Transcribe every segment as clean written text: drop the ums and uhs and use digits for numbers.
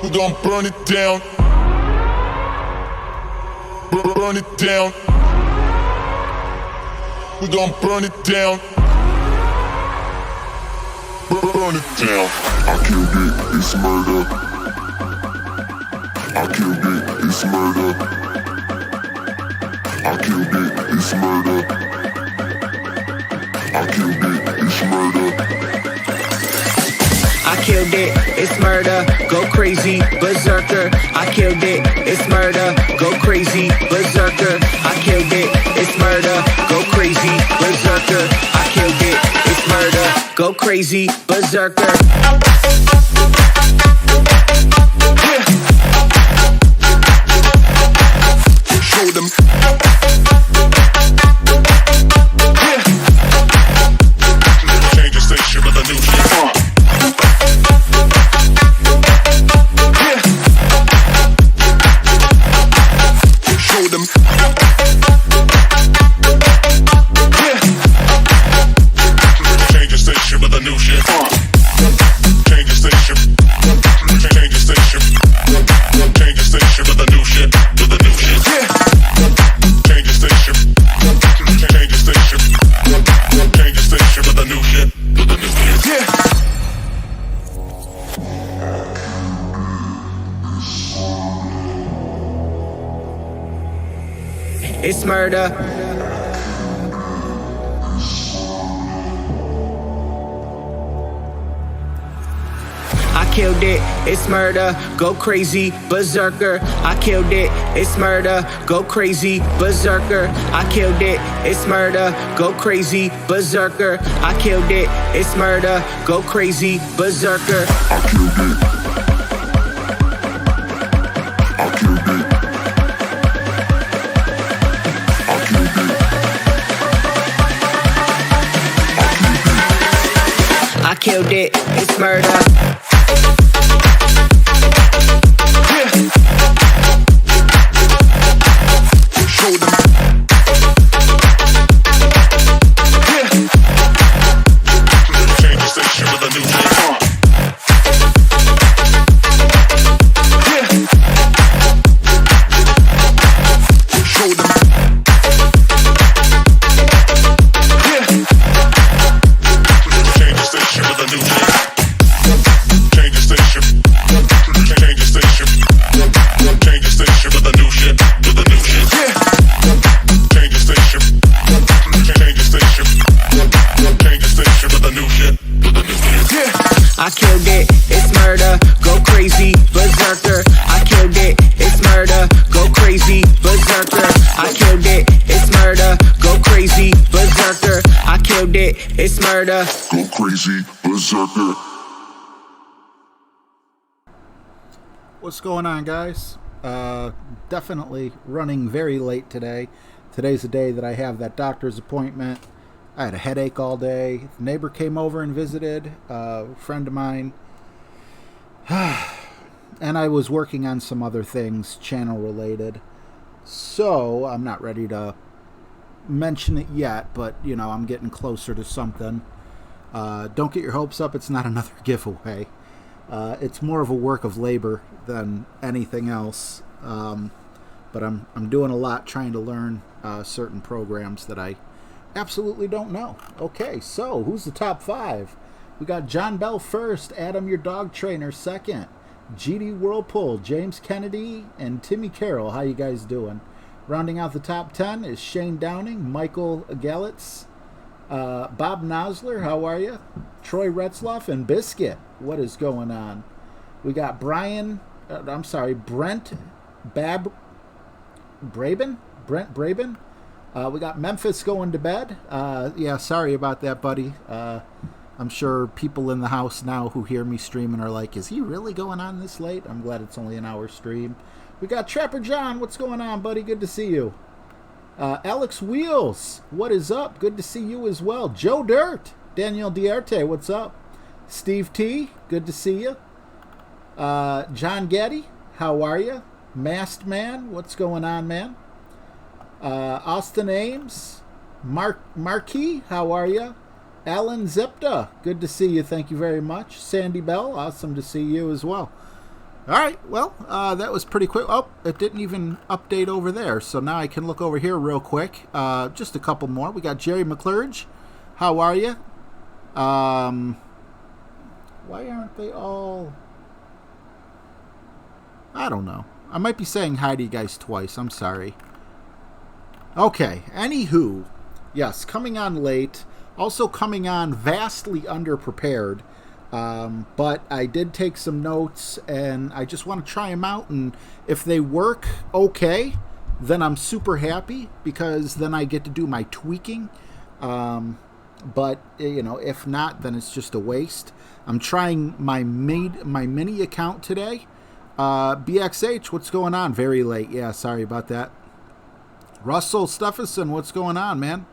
We gon' burn it down. Burn it down. We gon' burn it down. Burn it down. I killed it, it's murder. I killed it, it's murder. I killed it, it's murder. I killed it, it's murder. I killed it, it's murder, go crazy, berserker. I killed it, it's murder, go crazy, berserker. I killed it, it's murder, go crazy, berserker. I killed it, it's murder, go crazy, berserker. Show them. Change the station with a new shit. Show them. Change the station with a new shit. Change the station. Change the station. Change the station with a new shit. With a new shit. Change the station. Change the station. Change the station with a new shit. With a new shit. It's murder. I killed it, it's murder, go crazy, berserker. I killed it, it's murder, go crazy, berserker. I killed it, it's murder, go crazy, berserker. I killed it, it's murder, go crazy, berserker. I killed it. I killed it. I killed it. I killed it, it's murder. Show them. Change the station with a new shit. Show them. Change the station with a new shit. Change the station. Change the station. Change the station with a new shit. With a new shit. Change the station. Change the station. Change the station with a new shit. With a new shit. I killed it, it's murder, go crazy, berserker. I killed it, it's murder, go crazy, berserker. I killed it, it's murder, go crazy, berserker. I killed it, it's murder. Go crazy, berserker. What's going on, guys? Definitely running very late today. Today's the day that I have that doctor's appointment. I had a headache all day. The neighbor came over and visited, a friend of mine. And I was working on some other things, channel related. So, I'm not ready to mention it yet, but, you know, I'm getting closer to something. Don't get your hopes up, it's not another giveaway. It's more of a work of labor than anything else. But I'm doing a lot trying to learn certain programs that I absolutely don't know. Okay, so who's the top 5? We got John Bell first, Adam your dog trainer second, GD Whirlpool, James Kennedy, and Timmy Carroll. How you guys doing? Rounding out the top 10 is Shane Downing, Michael Galitz, Bob Nosler, how are you? Troy Retzloff, and Biscuit. What is going on? We got Brent Braben. We got Memphis going to bed. Yeah, sorry about that, buddy. I'm sure people in the house now who hear me streaming are like, is he really going on this late? I'm glad it's only an hour stream. We got Trapper John. What's going on, buddy? Good to see you. Alex Wheels, what is up? Good to see you as well. Joe Dirt, Daniel Diarte, what's up? Steve T, good to see you. John Getty, how are you? Masked Man, what's going on, man? Austin Ames, Marquis, how are you? Alan Zipta, good to see you, thank you very much. Sandy Bell, awesome to see you as well. All right, well, that was pretty quick. Oh, it didn't even update over there, so now I can look over here real quick. Just a couple more. We got Jerry McClurge. How are you? Why aren't they all... I don't know. I might be saying hi to you guys twice. I'm sorry. Okay, anywho. Yes, coming on late. Also coming on vastly underprepared. But I did take some notes, and I just want to try them out, and if they work okay, then I'm super happy, because then I get to do my tweaking. But, you know, if not, then it's just a waste. I'm trying my mini account today. BXH, what's going on? Very late. Yeah, sorry about that. Russell Stephenson, what's going on, man?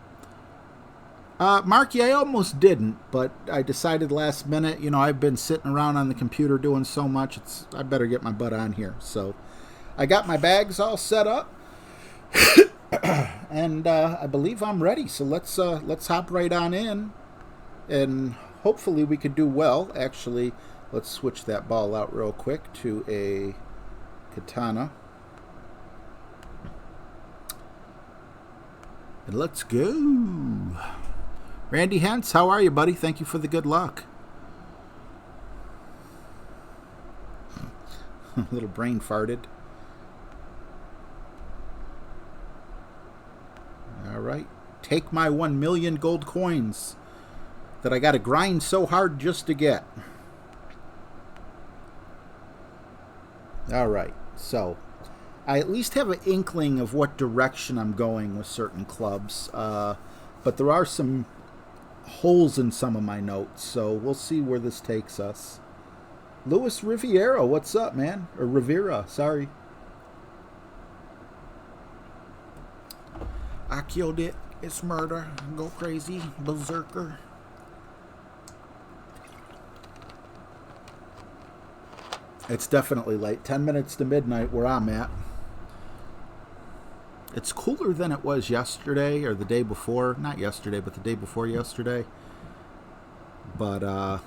Marky, I almost didn't, but I decided last minute, you know, I've been sitting around on the computer doing so much, I better get my butt on here. So I got my bags all set up, and I believe I'm ready. So let's hop right on in, and hopefully we could do well. Actually, let's switch that ball out real quick to a katana. And let's go. Randy Hentz, how are you, buddy? Thank you for the good luck. A little brain farted. All right. Take my 1 million gold coins that I got to grind so hard just to get. All right. So I at least have an inkling of what direction I'm going with certain clubs. But there are some holes in some of my notes, so we'll see where this takes us. Luis Riviera, what's up, man? Or Rivera, sorry. I killed it. It's murder. Go crazy. Berserker. It's definitely late. 10 minutes to midnight where I'm at. It's cooler than it was yesterday or the day before. Not yesterday, but the day before yesterday. But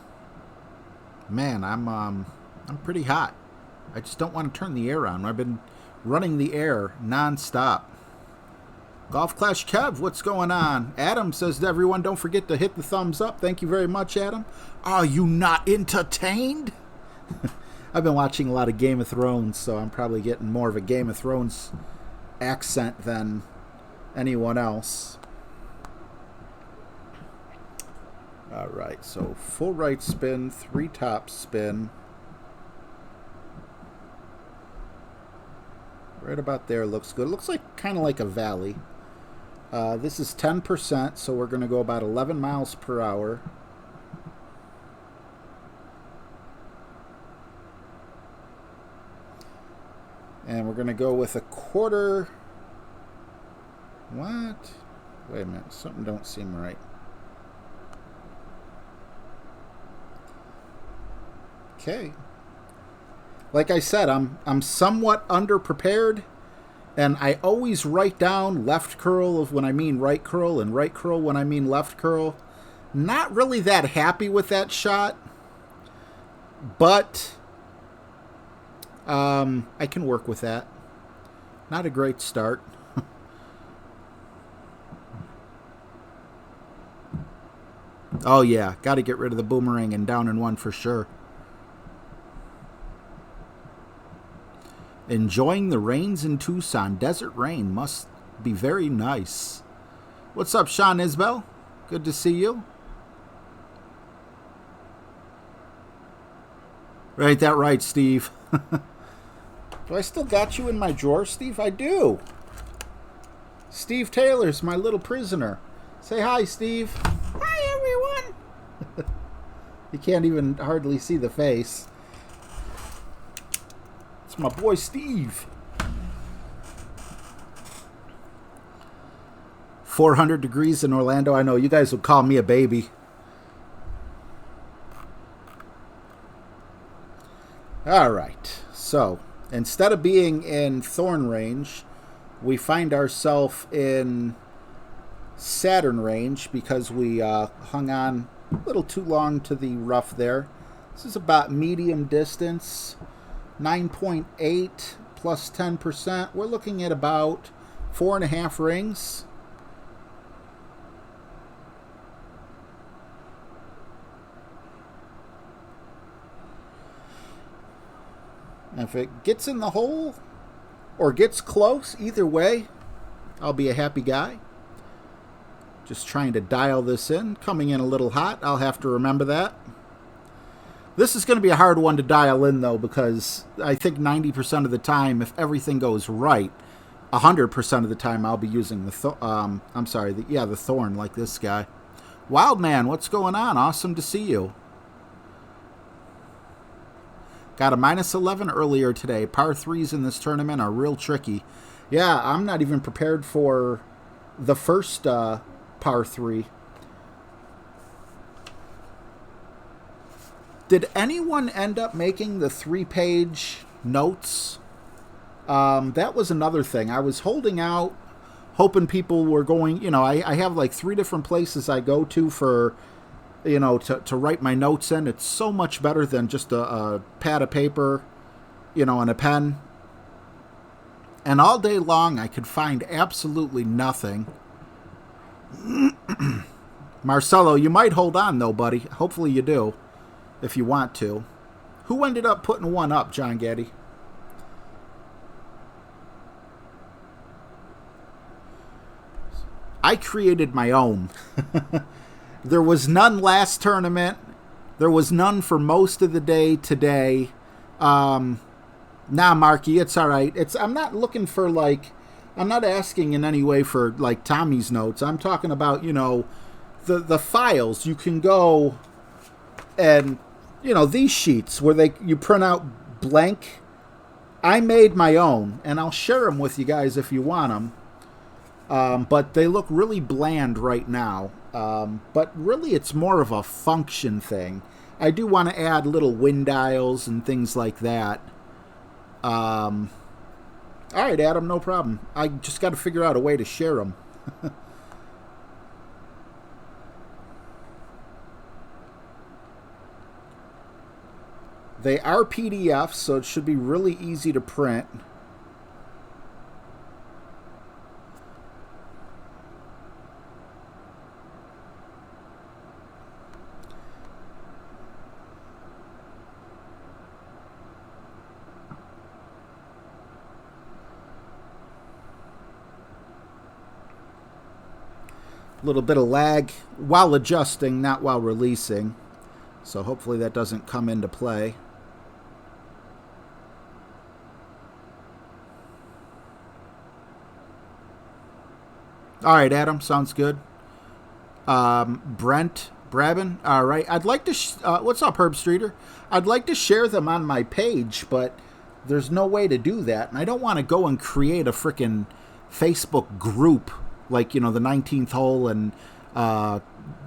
man, I'm pretty hot. I just don't want to turn the air on. I've been running the air non-stop. Golf Clash Kev, what's going on? Adam says to everyone, don't forget to hit the thumbs up. Thank you very much, Adam. Are you not entertained? I've been watching a lot of Game of Thrones, so I'm probably getting more of a Game of Thrones accent than anyone else. All right, so full right spin, 3 top spin. Right about there looks good. It looks like kind of like a valley. This is 10%, so we're going to go about 11 miles per hour. And we're going to go with a quarter. What? Wait a minute. Something don't seem right. Okay. Like I said, I'm somewhat underprepared, and I always write down left curl of when I mean right curl and right curl when I mean left curl. Not really that happy with that shot, but I can work with that. Not a great start. Oh yeah, got to get rid of the boomerang and down in one for sure. Enjoying the rains in Tucson. Desert rain must be very nice. What's up, Sean Isbell? Good to see you. Right, that right, Steve. Do I still got you in my drawer, Steve? I do. Steve Taylor's my little prisoner. Say hi, Steve. Hi, everyone. You can't even hardly see the face. It's my boy, Steve. 400 degrees in Orlando. I know you guys would call me a baby. All right. So instead of being in Thorn range, we find ourselves in Saturn range because we hung on a little too long to the rough there. This is about medium distance. 9.8 plus 10%. We're looking at about 4.5 rings. If it gets in the hole or gets close, either way, I'll be a happy guy. Just trying to dial this in. Coming in a little hot. I'll have to remember that. This is going to be a hard one to dial in, though, because I think 90% of the time, if everything goes right, 100% of the time I'll be using the the thorn, like this guy. Wildman, what's going on? Awesome to see you. Got a -11 earlier today. Par 3s in this tournament are real tricky. Yeah, I'm not even prepared for the first par 3. Did anyone end up making the 3-page notes? That was another thing. I was holding out, hoping people were going, you know, I have like 3 different places I go to for, you know, to write my notes in. It's so much better than just a pad of paper, you know, and a pen. And all day long, I could find absolutely nothing. Marcelo, you might hold on, though, buddy. Hopefully you do, if you want to. Who ended up putting one up, John Getty? I created my own. There was none last tournament. There was none for most of the day today. Nah, Marky, it's all right. I'm not looking for, like, I'm not asking in any way for, like, Tommy's notes. I'm talking about, you know, the files. You can go and, you know, these sheets where you print out blank. I made my own, and I'll share them with you guys if you want them. But they look really bland right now. But really it's more of a function thing. I do want to add little wind dials and things like that. All right, Adam, no problem. I just got to figure out a way to share them. They are PDFs, so it should be really easy to print. Little bit of lag while adjusting, not while releasing. So hopefully that doesn't come into play. All right, Adam, sounds good. Brent Brabin, all right. I'd like to, what's up, Herb Streeter? I'd like to share them on my page, but there's no way to do that. And I don't want to go and create a freaking Facebook group like, you know, the 19th hole and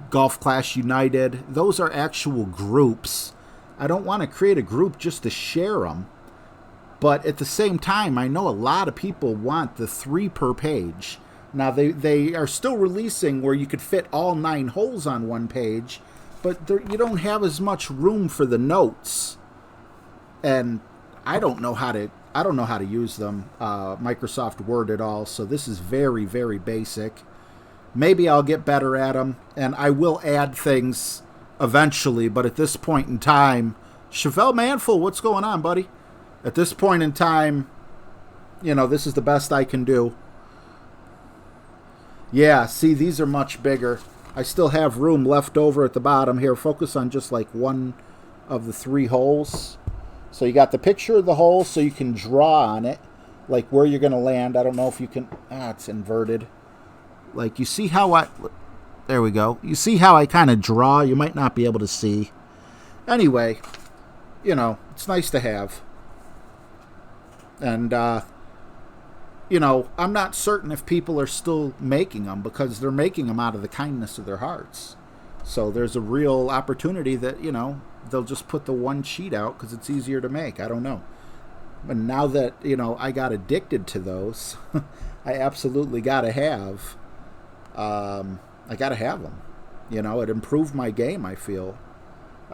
Golf Clash United. Those are actual groups. I don't want to create a group just to share them. But at the same time, I know a lot of people want the 3 per page. Now, they are still releasing where you could fit all 9 holes on one page, but you don't have as much room for the notes. And I don't know how to use them, Microsoft Word at all, so this is very, very basic. Maybe I'll get better at them, and I will add things eventually, but at this point in time, Chevelle Manful, what's going on, buddy? At this point in time, you know, this is the best I can do. Yeah, see, these are much bigger. I still have room left over at the bottom here. Focus on just like one of the 3 holes. So you got the picture of the hole so you can draw on it, like where you're going to land. I don't know if you can... it's inverted. Like, you see how there we go. You see how I kind of draw? You might not be able to see. Anyway, you know, it's nice to have. And, you know, I'm not certain if people are still making them because they're making them out of the kindness of their hearts. So there's a real opportunity that, you know, they'll just put the one sheet out because it's easier to make. I don't know. But now that, you know, I got addicted to those, I absolutely got to have, I got to have them. You know, it improved my game, I feel.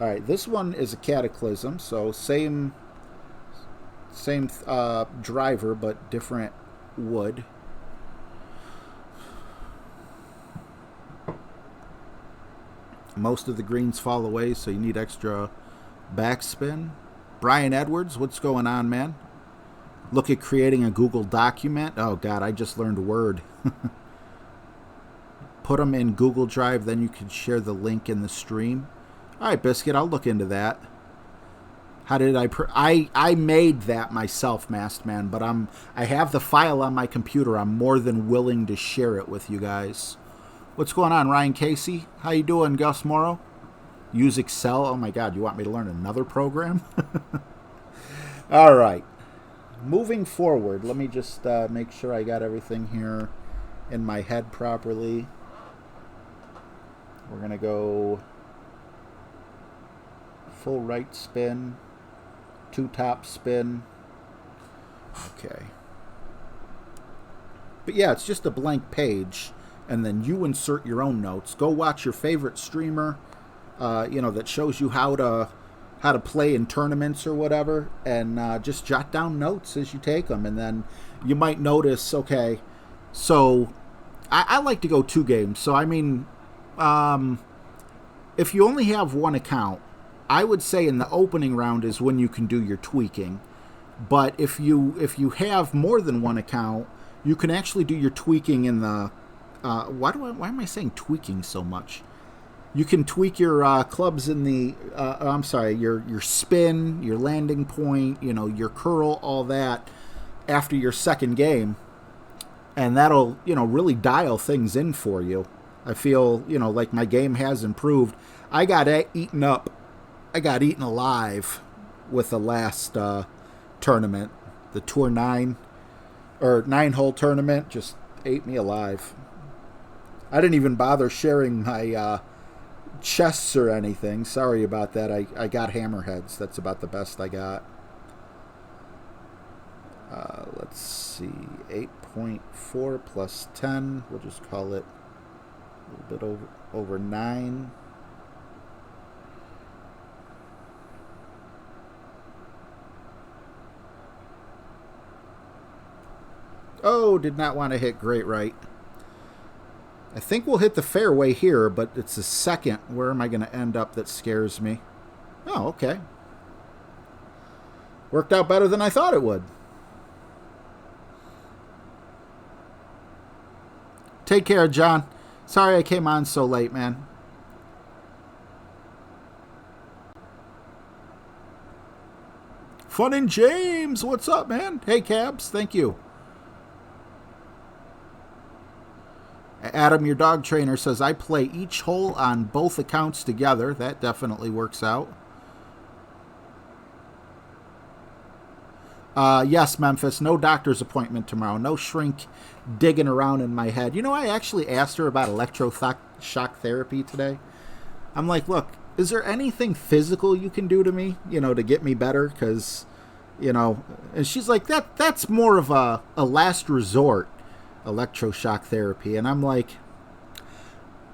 All right, this one is a Cataclysm, so same Same driver, but different wood. Most of the greens fall away, so you need extra backspin. Brian Edwards, what's going on, man? Look at creating a Google document. Oh, God, I just learned Word. Put them in Google Drive, then you can share the link in the stream. All right, Biscuit, I'll look into that. How did I made that myself, Masked Man, but I have the file on my computer. I'm more than willing to share it with you guys. What's going on, Ryan Casey? How you doing, Gus Morrow? Use Excel? Oh my God, you want me to learn another program? All right. Moving forward, let me just make sure I got everything here in my head properly. We're going to go full right spin, 2 top spin. Okay. But yeah, it's just a blank page, and then you insert your own notes. Go watch your favorite streamer, that shows you how to play in tournaments or whatever, and just jot down notes as you take them. And then you might notice, okay, so I like to go 2 games. So I mean, if you only have one account, I would say in the opening round is when you can do your tweaking. But if you have more than one account, you can actually do your tweaking in the why am I saying tweaking so much? You can tweak your clubs in the your spin, your landing point, your curl, all that after your second game, and that'll really dial things in for you. I feel like my game has improved. I got eaten alive with the last tournament, the Tour 9 or 9-hole tournament. Just ate me alive. I didn't even bother sharing my chests or anything. Sorry about that. I got hammerheads. That's about the best I got. Let's see. 8.4 plus 10. We'll just call it a little bit over 9. Oh, did not want to hit great right. I think we'll hit the fairway here, but it's the second. Where am I going to end up that scares me? Oh, okay. Worked out better than I thought it would. Take care, John. Sorry I came on so late, man. Fun and James, what's up, man? Hey, Cabs, thank you. Adam, your dog trainer, says, I play each hole on both accounts together. That definitely works out. Yes, Memphis, no doctor's appointment tomorrow. No shrink digging around in my head. I actually asked her about electroshock therapy today. I'm like, look, is there anything physical you can do to me, to get me better? Because, and she's like, that's more of a last resort, electroshock therapy. And I'm like,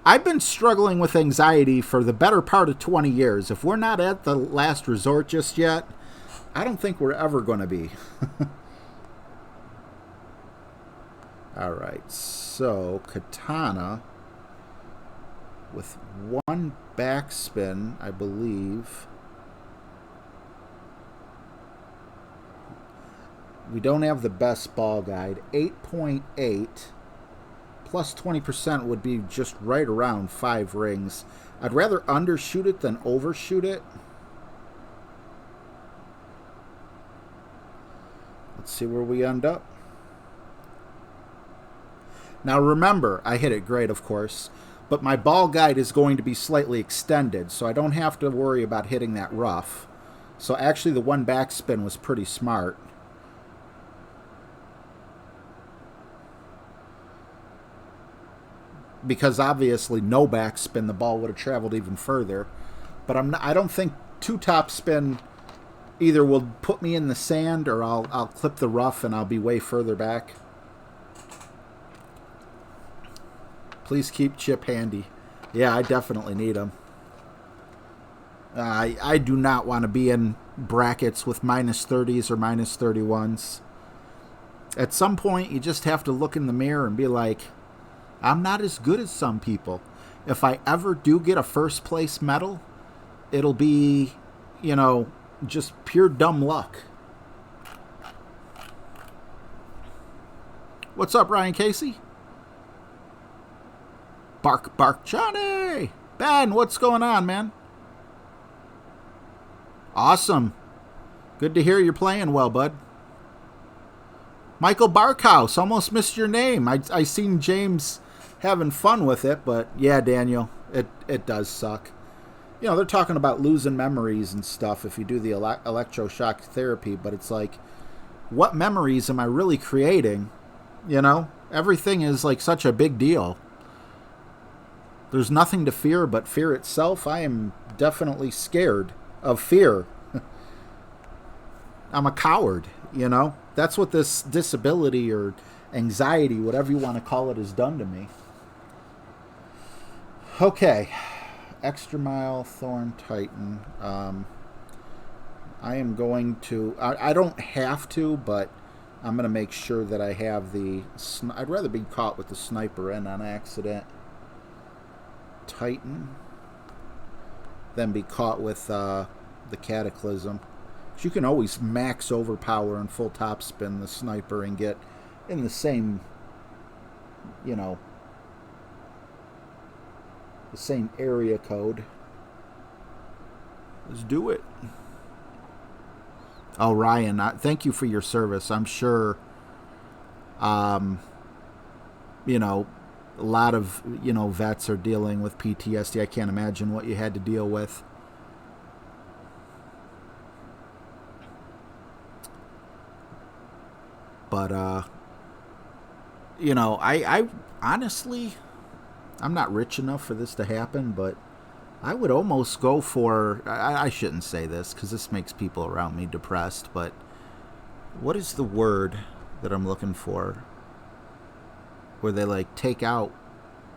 I've been struggling with anxiety for the better part of 20 years. If we're not at the last resort just yet, I don't think we're ever going to be. All right, so Katana with 1 backspin, I believe. We don't have the best ball guide. 8.8 plus 20% would be just right around 5 rings. I'd rather undershoot it than overshoot it. Let's see where we end up. Now remember, I hit it great, of course, but my ball guide is going to be slightly extended, so I don't have to worry about hitting that rough. So actually the 1 backspin was pretty smart. Because obviously no backspin, the ball would have traveled even further. But I don't think 2 top spin either will put me in the sand or I'll clip the rough and I'll be way further back. Please keep Chip handy. Yeah, I definitely need him. I do not want to be in brackets with -30s or -31s. At some point, you just have to look in the mirror and be like, I'm not as good as some people. If I ever do get a first place medal, it'll be, you know, just pure dumb luck. What's up, Ryan Casey? Bark, bark, Johnny! Ben, what's going on, man? Awesome. Good to hear you're playing well, bud. Michael Barkhouse, almost missed your name. I seen James having fun with it, but yeah, Daniel, it does suck. You know, they're talking about losing memories and stuff if you do the electroshock therapy, but it's like, what memories am I really creating? You know, everything is like such a big deal. There's nothing to fear but fear itself. I am definitely scared of fear. I'm a coward, you know? That's what this disability or anxiety, whatever you want to call it, has done to me. Okay. Extra Mile, Thorn, Titan. I am going to... I don't have to, but I'm going to make sure that I have the... I'd rather be caught with the sniper in on accident. Titan. Than be caught with the Cataclysm. You can always max overpower and full topspin the sniper and get in the same, you know, the same area code. Let's do it. Oh, Ryan, thank you for your service. I'm sure, you know, a lot of, you know, vets are dealing with PTSD. I can't imagine what you had to deal with. But, you know, I honestly, I'm not rich enough for this to happen, but I would almost go for, I shouldn't say this because this makes people around me depressed, but what is the word that I'm looking for? Where they, like, take out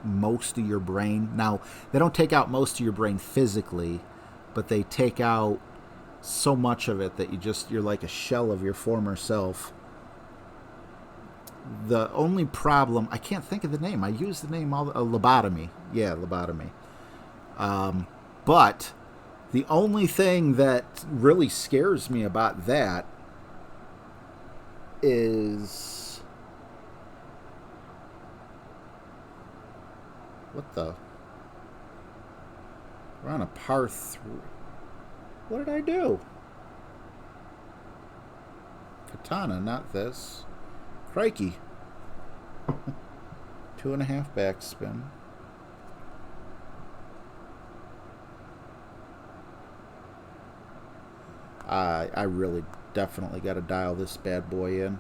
most of your brain. Now, they don't take out most of your brain physically, but they take out so much of it that you're like a shell of your former self. The only problem, I can't think of the name. I use the name lobotomy. Yeah, lobotomy. But the only thing that really scares me about that is... What the? We're on a par 3. What did I do? Katana, not this. Crikey. 2.5 backspin. I really definitely got to dial this bad boy in.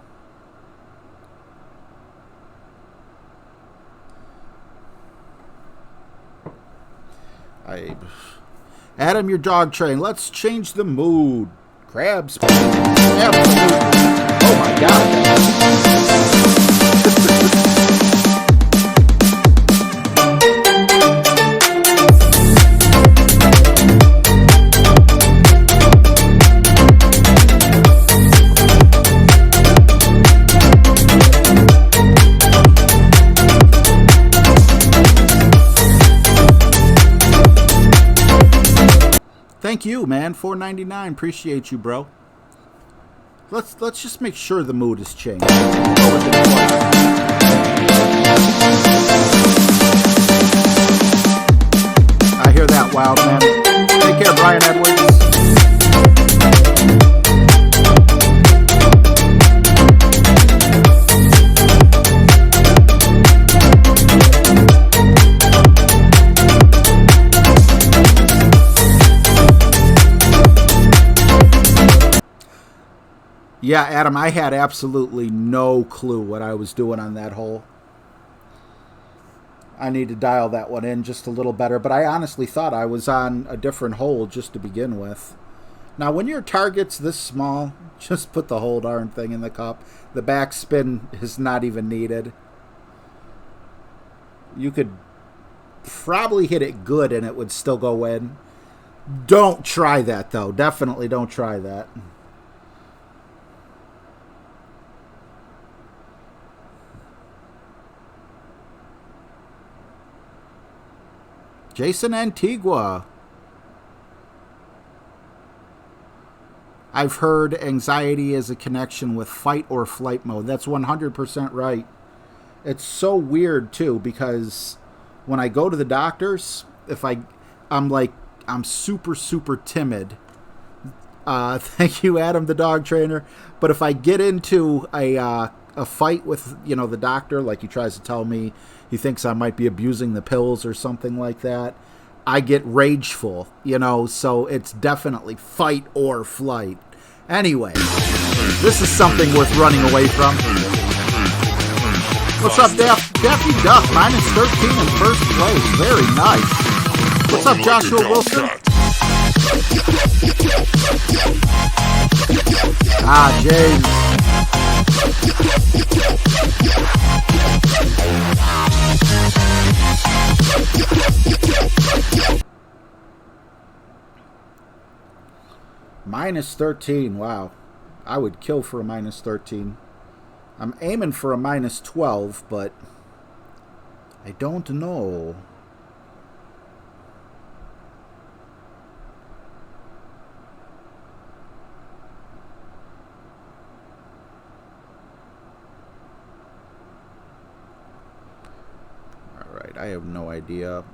Adam, your dog train. Let's change the mood. Crabs. Absolutely. Oh my God. Thank you, man. $4.99. Appreciate you, bro. Let's just make sure the mood has changed. I hear that, wild man. Take care, Brian Edwards. Yeah, Adam, I had absolutely no clue what I was doing on that hole. I need to dial that one in just a little better, but I honestly thought I was on a different hole just to begin with. Now, when your target's this small, just put the whole darn thing in the cup. The backspin is not even needed. You could probably hit it good and it would still go in. Don't try that, though. Definitely don't try that. Jason Antigua. I've heard anxiety is a connection with fight or flight mode. That's 100% right. It's so weird, too, because when I go to the doctors, I'm super, super timid. Thank you, Adam, the dog trainer. But if I get into a fight with, the doctor, like he tries to tell me he thinks I might be abusing the pills or something like that, I get rageful, so it's definitely fight or flight. Anyway, this is something worth running away from. What's up, Daffy Duck? -13 in first place. Very nice. What's up, Joshua Wilson? James. -13, wow. I would kill for a -13. I'm aiming for a -12, but I don't know. Alright, I have no idea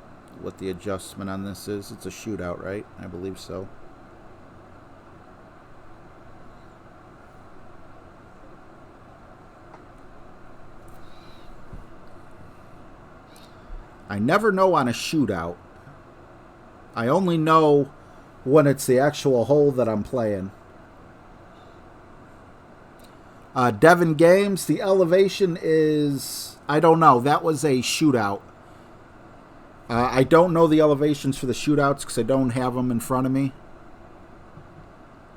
what the adjustment on this is. It's a shootout, right? I believe so. I never know on a shootout. I only know when it's the actual hole that I'm playing. Devin Games, the elevation is... I don't know. That was a shootout. I don't know the elevations for the shootouts because I don't have them in front of me.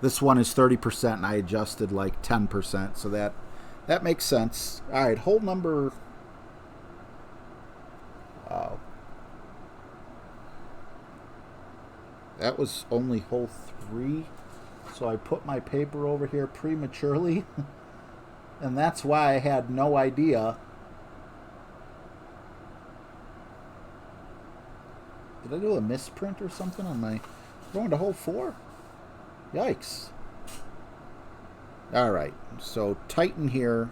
This one is 30% and I adjusted like 10%. So that makes sense. All right, hole number... Wow. That was only hole 3. So I put my paper over here prematurely. And that's why I had no idea. Did I do a misprint or something on my... Going to hole 4? Yikes. Alright. So tighten here.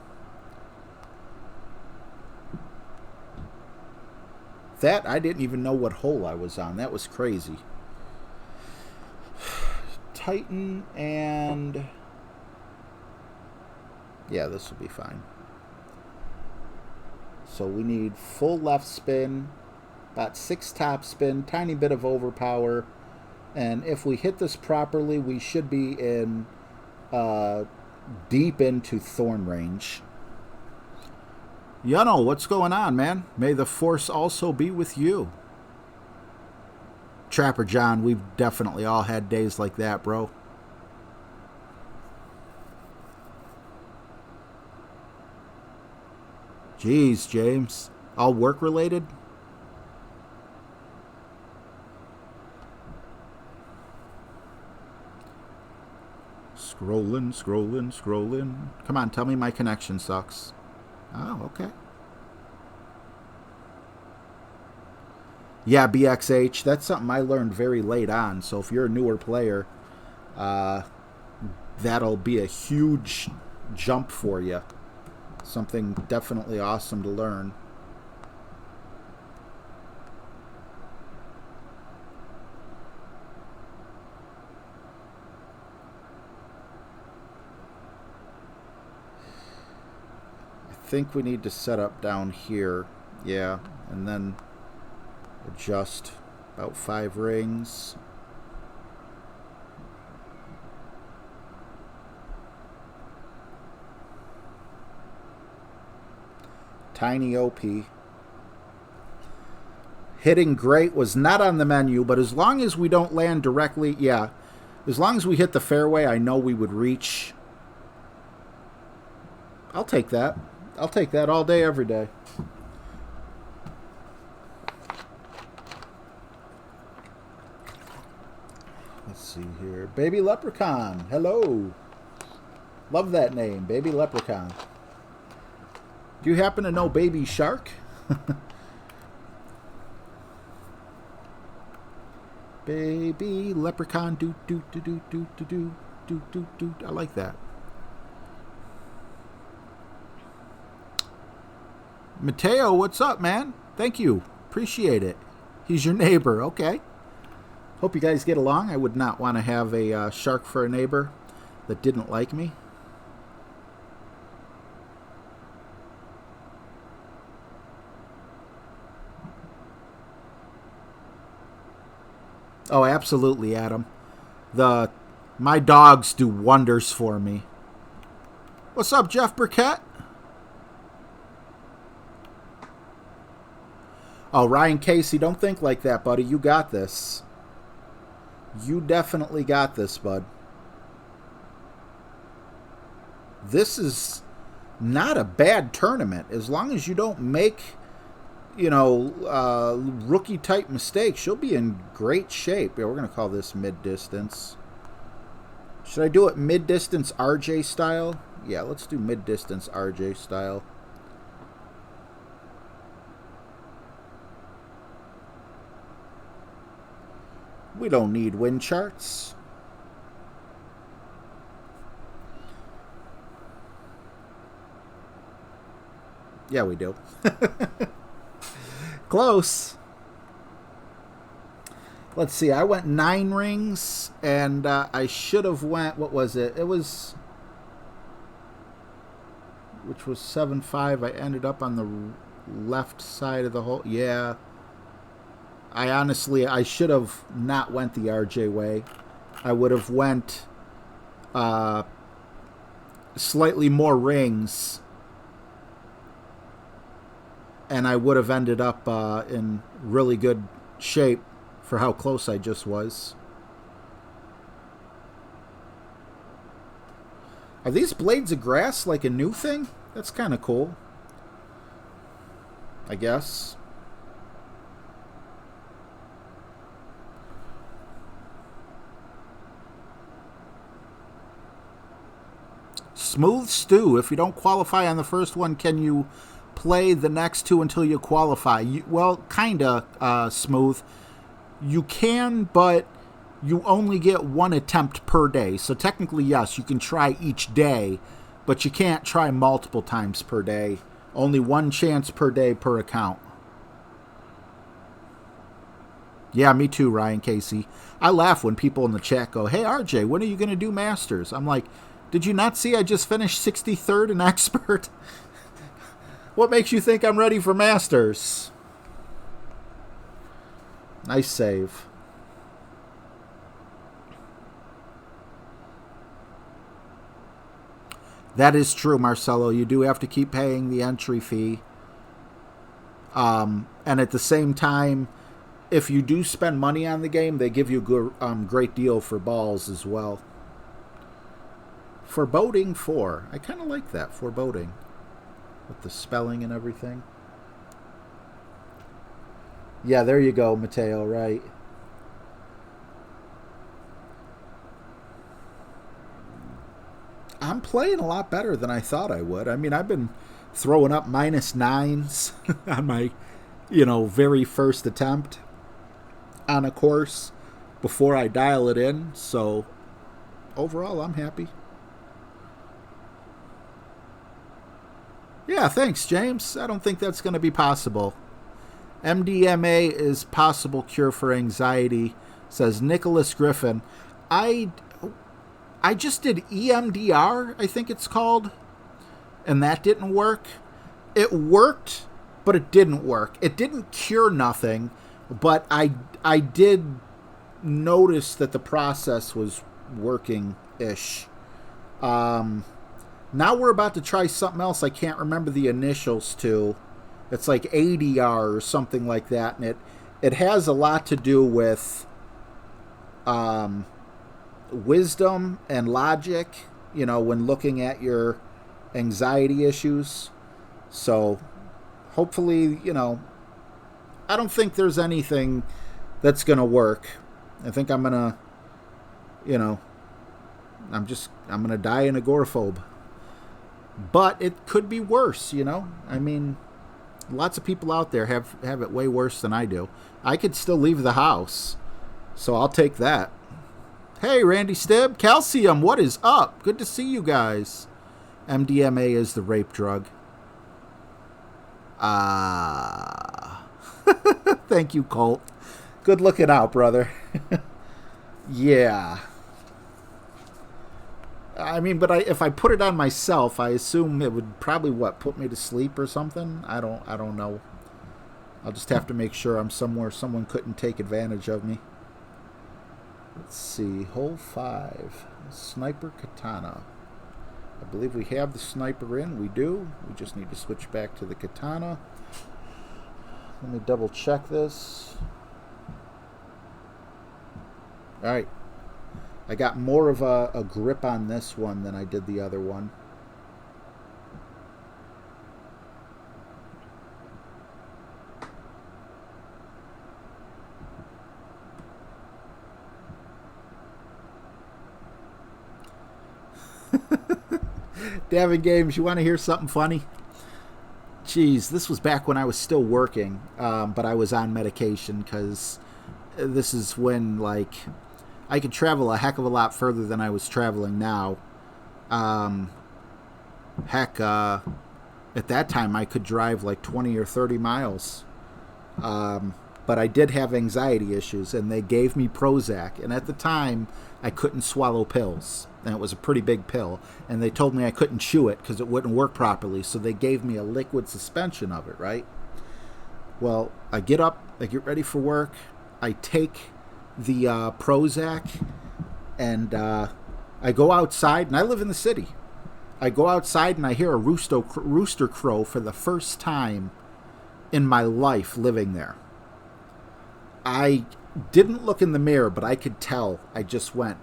That, I didn't even know what hole I was on. That was crazy. Tighten and... Yeah, this will be fine. So we need full left spin, about 6 top spin, tiny bit of overpower, and if we hit this properly, we should be in deep into thorn range. Yuno, what's going on, man? May the force also be with you. Trapper John, we've definitely all had days like that, bro. Jeez, James. All work-related? Scrolling. Come on, tell me my connection sucks. Oh, okay. Yeah, BXH, that's something I learned very late on. So if you're a newer player, that'll be a huge jump for you. Something definitely awesome to learn. I think we need to set up down here. Yeah, and then adjust about 5 rings. Tiny OP. Hitting great was not on the menu, but as long as we don't land directly, yeah, as long as we hit the fairway, I know we would reach. I'll take that. I'll take that all day, every day. Baby Leprechaun. Hello. Love that name, Baby Leprechaun. Do you happen to know Baby Shark? Baby Leprechaun. Do do do do do do do do do do. I like that. Mateo, what's up, man? Thank you. Appreciate it. He's your neighbor. Okay. Hope you guys get along. I would not want to have a shark for a neighbor that didn't like me. Oh, absolutely, Adam. My dogs do wonders for me. What's up, Jeff Burkett? Oh, Ryan Casey, don't think like that, buddy. You got this. You definitely got this, bud. This is not a bad tournament. As long as you don't make, rookie-type mistakes, you'll be in great shape. Yeah, we're going to call this mid-distance. Should I do it mid-distance RJ style? Yeah, let's do mid-distance RJ style. We don't need wind charts. Yeah, we do. Close. Let's see. I went 9 rings, and I should have went. What was it? It was, which was 7-5. I ended up on the left side of the hole. Yeah. I should have not went the RJ way. I would have went slightly more rings, and I would have ended up in really good shape for how close I just was. Are these blades of grass like a new thing? That's kind of cool, I guess. Smooth Stew, if you don't qualify on the first one, can you play the next 2 until you qualify? Well, kinda, Smooth. You can, but you only get 1 attempt per day. So technically, yes, you can try each day, but you can't try multiple times per day. Only 1 chance per day per account. Yeah, me too, Ryan Casey. I laugh when people in the chat go, "Hey, RJ, when are you going to do Masters?" I'm like, did you not see I just finished 63rd in Expert? What makes you think I'm ready for Masters? Nice save. That is true, Marcelo. You do have to keep paying the entry fee. And at the same time, if you do spend money on the game, they give you a good, great deal for balls as well. Foreboding 4. I kind of like that, foreboding. With the spelling and everything. Yeah, there you go, Mateo, right. I'm playing a lot better than I thought I would. I mean, I've been throwing up -9s on my, very first attempt on a course before I dial it in. So, overall, I'm happy. Yeah, thanks, James. I don't think that's going to be possible. MDMA is possible cure for anxiety, says Nicholas Griffin. I just did EMDR, I think it's called, and that didn't work. It worked, but it didn't work. It didn't cure nothing, but I did notice that the process was working-ish. Now we're about to try something else I can't remember the initials to. It's like ADR or something like that, and it has a lot to do with wisdom and logic, when looking at your anxiety issues. So hopefully, I don't think there's anything that's going to work. I think I'm going to, I'm going to die an agoraphobe. But it could be worse, you know? I mean, lots of people out there have it way worse than I do. I could still leave the house, so I'll take that. Hey, Randy Stibb, Calcium, what is up? Good to see you guys. MDMA is the rape drug. Thank you, Colt. Good looking out, brother. Yeah. I mean, but if I put it on myself, I assume it would probably, put me to sleep or something? I don't know. I'll just have to make sure I'm somewhere someone couldn't take advantage of me. Let's see. Hole 5. Sniper Katana. I believe we have the sniper in. We do. We just need to switch back to the Katana. Let me double check this. Alright. I got more of a grip on this one than I did the other one. Davin Games, you want to hear something funny? Jeez, this was back when I was still working, but I was on medication because this is when, like, I could travel a heck of a lot further than I was traveling now. Heck, at that time I could drive like 20 or 30 miles. But I did have anxiety issues, and they gave me Prozac. And at the time, I couldn't swallow pills. And it was a pretty big pill. And they told me I couldn't chew it because it wouldn't work properly. So they gave me a liquid suspension of it, right? Well, I get up, I get ready for work, I take the Prozac, and I go outside, and I live in the city. I go outside, and I hear a rooster crow for the first time in my life living there. I didn't look in the mirror, but I could tell. I just went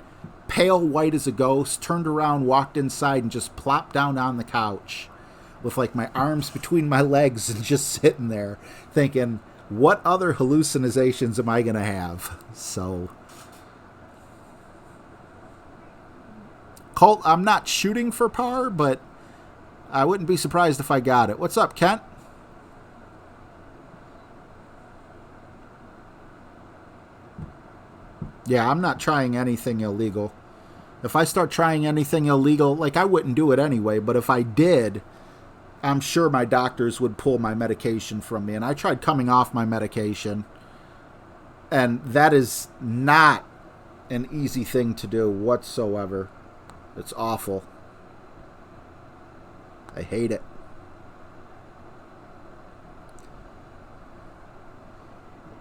pale white as a ghost, turned around, walked inside, and just plopped down on the couch with like my arms between my legs and just sitting there thinking, what other hallucinations am I going to have? So, Colt, I'm not shooting for par, but I wouldn't be surprised if I got it. What's up, Kent? Yeah, I'm not trying anything illegal. If I start trying anything illegal, like, I wouldn't do it anyway, but if I did, I'm sure my doctors would pull my medication from me. And I tried coming off my medication, and that is not an easy thing to do whatsoever. It's awful. I hate it.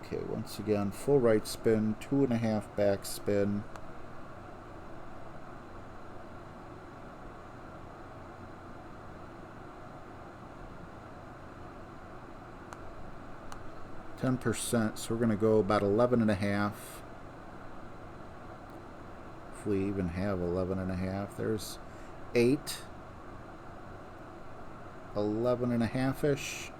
Okay, once again, full right spin, 2.5 back spin. %, so we're going to go about 11.5. If we even have 11.5, there's 8. 11.5-ish.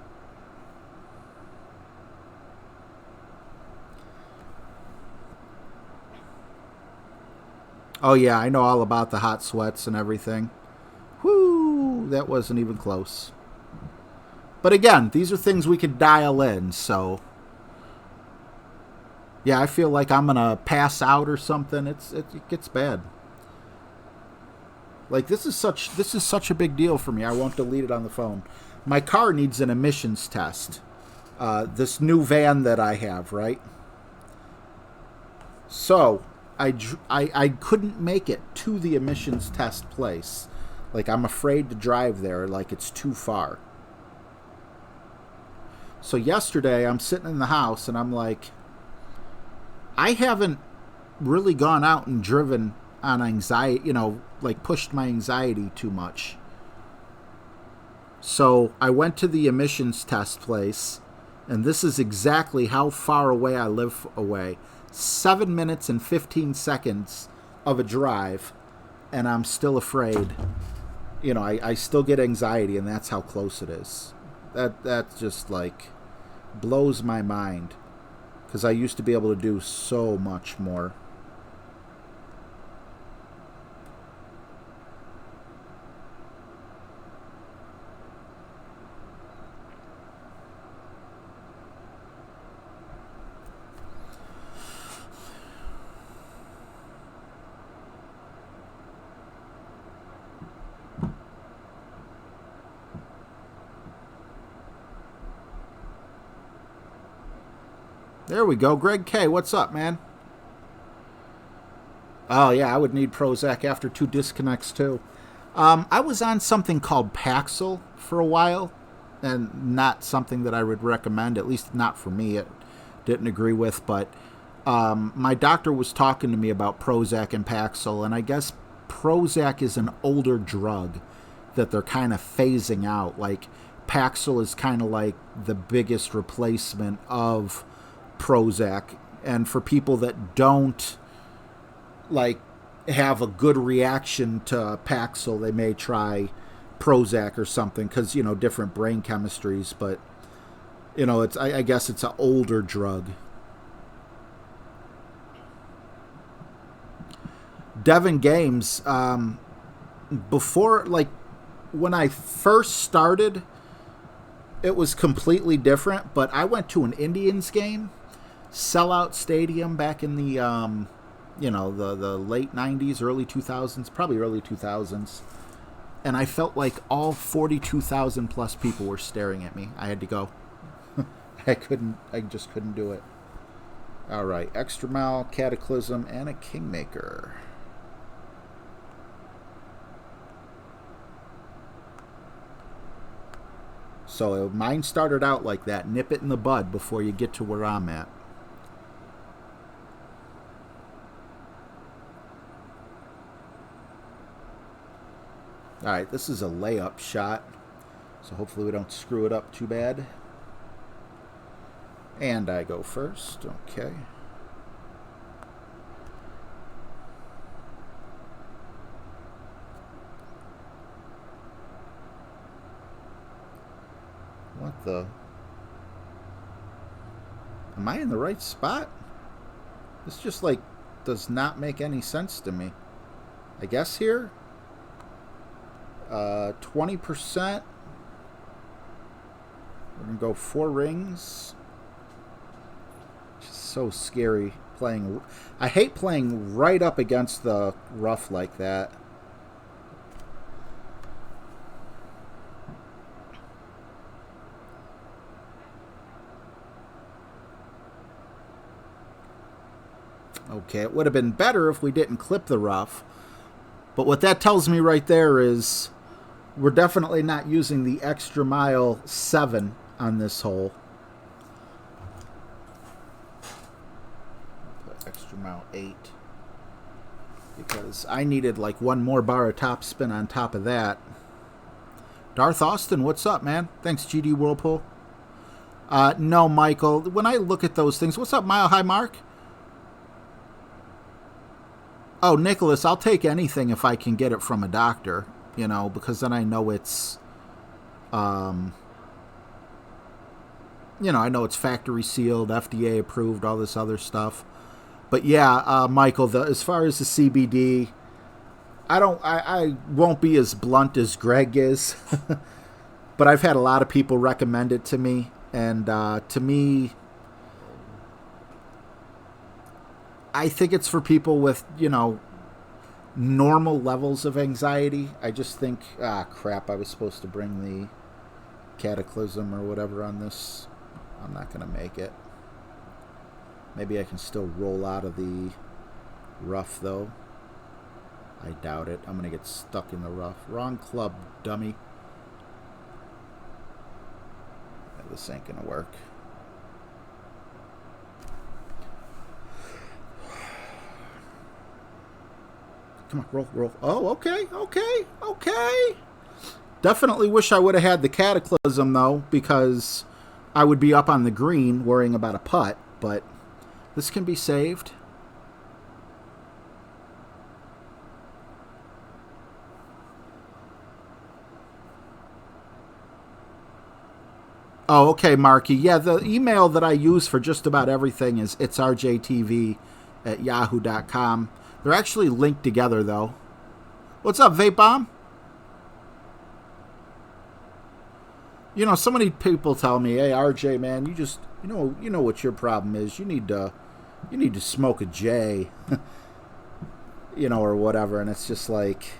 Oh yeah, I know all about the hot sweats and everything. Whoo, that wasn't even close. But again, these are things we could dial in, so yeah, I feel like I'm gonna pass out or something. It gets bad. Like, this is such a big deal for me. I won't delete it on the phone. My car needs an emissions test. This new van that I have, right? So I couldn't make it to the emissions test place. Like, I'm afraid to drive there. Like, it's too far. So yesterday, I'm sitting in the house, and I'm like, I haven't really gone out and driven on anxiety, you know, like pushed my anxiety too much. So I went to the emissions test place, and this is exactly how far away I live away. 7 minutes and 15 seconds of a drive, and I'm still afraid. You know, I still get anxiety, and that's how close it is. That just, like, blows my mind, because I used to be able to do so much more. There we go. Greg K, what's up, man? Oh, yeah, I would need Prozac after 2 disconnects, too. I was on something called Paxil for a while, and not something that I would recommend, at least not for me. It didn't agree with, but my doctor was talking to me about Prozac and Paxil, and I guess Prozac is an older drug that they're kind of phasing out. Like, Paxil is kind of like the biggest replacement of Prozac, and for people that don't like have a good reaction to Paxil, they may try Prozac or something, because, you know, different brain chemistries, but, you know, it's I guess it's an older drug. Devin Games, before, like, when I first started, it was completely different, but I went to an Indians game, sellout stadium back in the, you know, the late 90s, early 2000s, probably early 2000s. And I felt like all 42,000 plus people were staring at me. I had to go. I just couldn't do it. All right, Extra Mile, Cataclysm, and a Kingmaker. So mine started out like that. Nip it in the bud before you get to where I'm at. Alright, this is a layup shot, so hopefully we don't screw it up too bad. And I go first, okay. What the? Am I in the right spot? This just, like, does not make any sense to me. I guess here? 20%. We're going to go 4 rings. Just so scary playing. I hate playing right up against the rough like that. Okay, it would have been better if we didn't clip the rough. But what that tells me right there is we're definitely not using the Extra Mile 7 on this hole. Put Extra Mile 8. Because I needed like one more bar of top spin on top of that. Darth Austin, what's up, man? Thanks, GD Whirlpool. No, Michael. When I look at those things, what's up, Mile High Mark? Oh, Nicholas, I'll take anything if I can get it from a doctor, you know, because then I know it's, you know, I know it's factory sealed, FDA approved, all this other stuff. But yeah, Michael, as far as the CBD, I won't be as blunt as Greg is, but I've had a lot of people recommend it to me, and to me, I think it's for people with, you know, normal levels of anxiety. I just think, crap, I was supposed to bring the Cataclysm or whatever on this. I'm not going to make it. Maybe I can still roll out of the rough, though. I doubt it. I'm going to get stuck in the rough. Wrong club, dummy. Yeah, this ain't going to work. Come on, roll. Oh, okay. Definitely wish I would have had the Cataclysm, though, because I would be up on the green worrying about a putt, but this can be saved. Oh, okay, Marky. Yeah, the email that I use for just about everything is itsrjtv@yahoo.com. They're actually linked together, though. What's up, Vape Bomb? You know, so many people tell me, "Hey, RJ, man, you just, you know what your problem is. You need to smoke a J, you know, or whatever." And it's just like,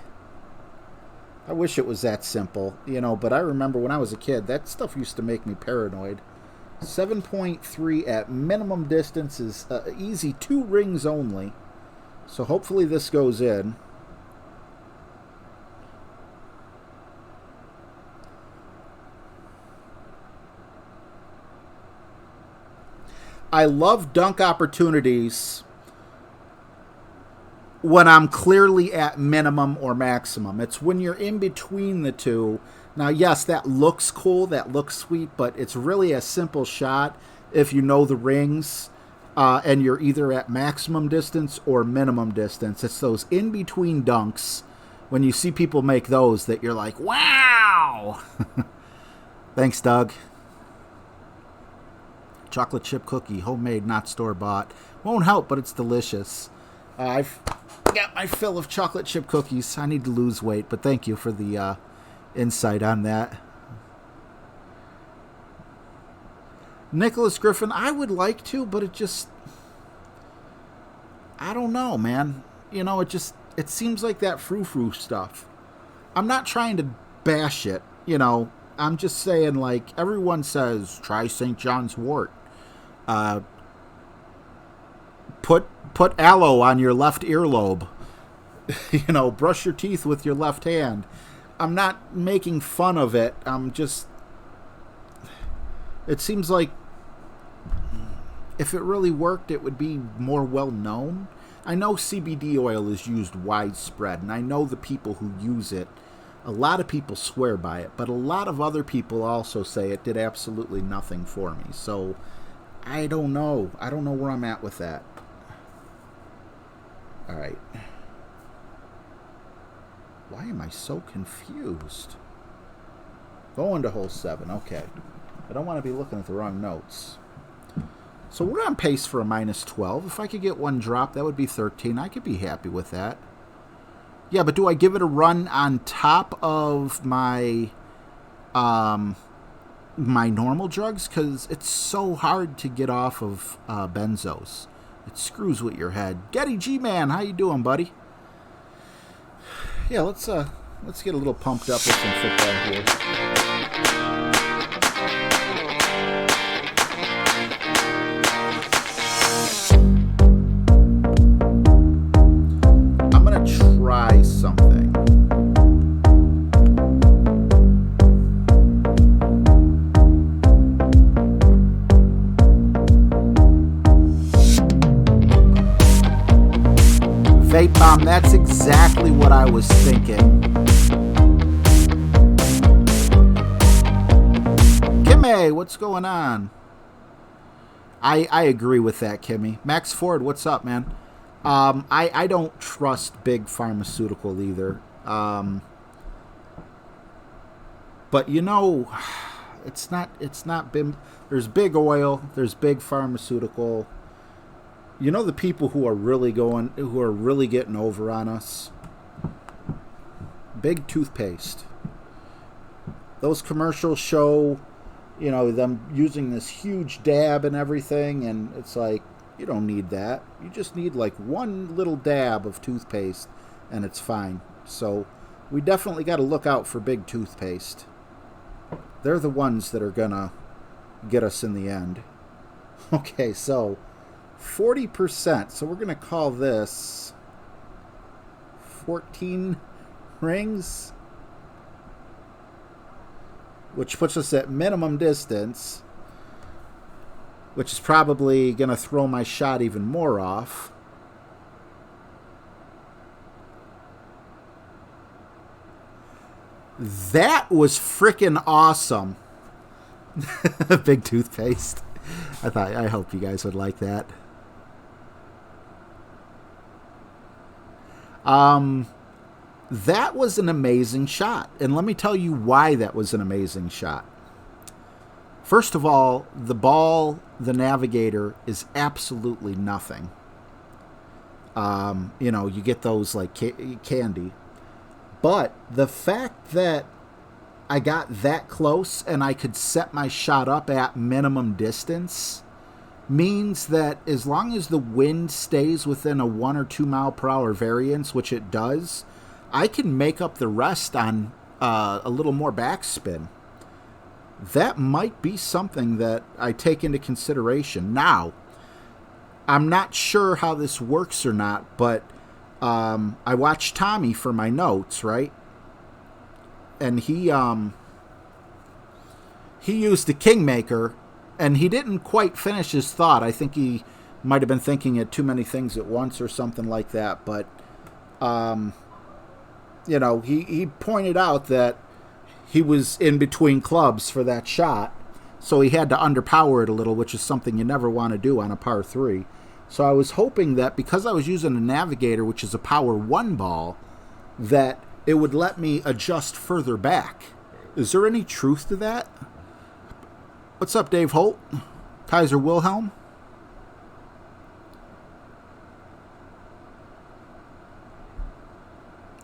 I wish it was that simple, you know. But I remember when I was a kid, that stuff used to make me paranoid. 7.3 at minimum distance is easy 2 rings only. So hopefully this goes in. I love dunk opportunities when I'm clearly at minimum or maximum. It's when you're in between the two. Now, yes, that looks cool, that looks sweet, but it's really a simple shot if you know the rings and you're either at maximum distance or minimum distance. It's those in-between dunks, when you see people make those, that you're like, wow! Thanks, Doug. Chocolate chip cookie, homemade, not store-bought. Won't help, but it's delicious. I've got my fill of chocolate chip cookies. I need to lose weight, but thank you for the insight on that. Nicholas Griffin, I would like to, but it just... I don't know, man. You know, it seems like that frou-frou stuff. I'm not trying to bash it, you know. I'm just saying, like, everyone says, try St. John's wort. Put aloe on your left earlobe. You know, brush your teeth with your left hand. I'm not making fun of it. I'm just... It seems like if it really worked, it would be more well known. I know CBD oil is used widespread, and I know the people who use it, a lot of people swear by it, but a lot of other people also say it did absolutely nothing for me. So, I don't know. I don't know where I'm at with that. All right. Why am I so confused? Going to hole 7. Okay. I don't want to be looking at the wrong notes. So we're on pace for a minus 12. If I could get one drop, that would be 13. I could be happy with that. Yeah, but do I give it a run on top of my my normal drugs? Because it's so hard to get off of benzos. It screws with your head. Getty G-Man, how you doing, buddy? Yeah, let's get a little pumped up with some football here. I'm gonna try something. Vape bomb, that's exactly what I was thinking. Kimmy, what's going on? I agree with that, Kimmy. Max Ford, what's up, man? I don't trust big pharmaceutical either. But you know, it's not been, there's big oil, there's big pharmaceutical. You know the people who are really getting over on us? Big toothpaste. Those commercials show, you know, them using this huge dab and everything, and it's like, you don't need that. You just need like one little dab of toothpaste, and it's fine. So we definitely got to look out for big toothpaste. They're the ones that are gonna get us in the end. Okay, so 40%. So we're going to call this 14 rings, which puts us at minimum distance, which is probably going to throw my shot even more off. That was freaking awesome. Big toothpaste. I hope you guys would like that. That was an amazing shot. And let me tell you why that was an amazing shot. First of all, the ball, the Navigator, is absolutely nothing. You know, you get those like candy. But the fact that I got that close and I could set my shot up at minimum distance means that as long as the wind stays within a 1 or 2 mile per hour variance, which it does, I can make up the rest on a little more backspin. that might be something that I take into consideration. Now, I'm not sure how this works or not, but I watched Tommy for my notes, right? And he used the Kingmaker, and he didn't quite finish his thought. I think he might have been thinking of too many things at once or something like that. But, you know, he pointed out that he was in between clubs for that shot, so he had to underpower it a little, which is something you never want to do on a par 3. So I was hoping that because I was using a Navigator, which is a power 1 ball, that it would let me adjust further back. Is there any truth to that? What's up, Dave Holt? Kaiser Wilhelm?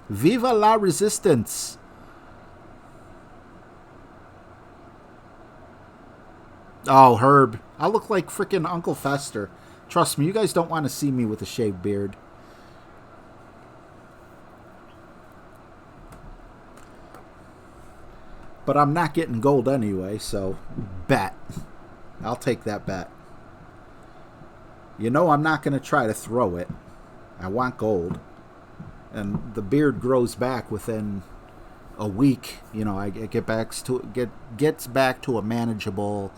Viva la resistance! Oh, Herb. I look like frickin' Uncle Fester. Trust me, you guys don't want to see me with a shaved beard. But I'm not getting gold anyway, so bet. I'll take that bet. You know I'm not going to try to throw it. I want gold. And the beard grows back within a week. You know, it gets back to a manageable,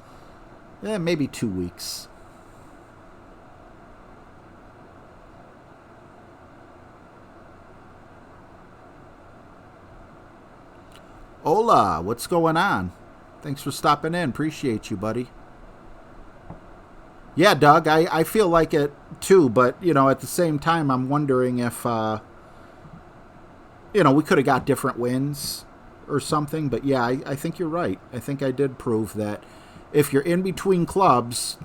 maybe 2 weeks. Hola, what's going on? Thanks for stopping in. Appreciate you, buddy. Yeah, Doug, I feel like it too, but, you know, at the same time, I'm wondering if, you know, we could have got different wins or something, but yeah, I think you're right. I think I did prove that if you're in between clubs,